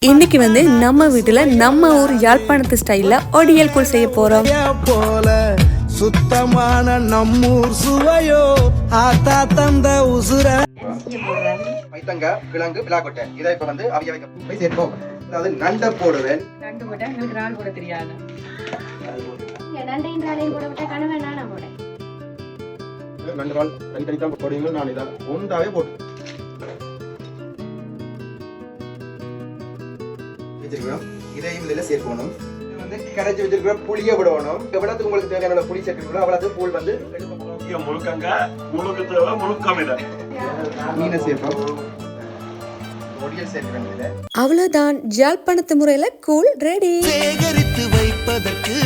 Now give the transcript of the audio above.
இன்னைக்கு நம்ம வீட்டுல நம்ம ஊர் யாழ்ப்பாணத்து ஸ்டைல்ல ஒடியல் கூழ் செய்ய போறோம். போல சுத்தமான நம்மூர் சுவையோ ஆத்தா தந்த உசுர பைத்தங்க கிழங்கு பிளாக்கொட்டை இதை இப்ப அவிய வைக்க போய் சேர்ப்போம். அதாவது நண்டை போடுவேன். நண்டு போட்டா எங்களுக்கு இறால் போட தெரியாது. நண்டையும் இறாலையும் போட விட்டா கணவன் நான் போட நண்டு கால் தனித்தனி தான் போடுவீங்க. நான் இதை ஒன்றாவே போட்டு வச்சிருக்கிறோம். இதையும் இதில் சேர்க்கணும். கரைச்சி வச்சிருக்கிற புளியை விடணும். எவ்வளவுக்கு உங்களுக்கு தேவையான புளி சேர்க்கணும் அவ்வளவு பூல் முழுக்கங்க முழுக்க தேவை முழுக்கம் இல்லை. மீனை சேர்ப்போம். ஒடியல் சேர்க்கிறேன். அவ்வளவுதான், யாழ்ப்பாணத்து முறையில கூழ் ரெடி. சேகரித்து வைப்பதற்கு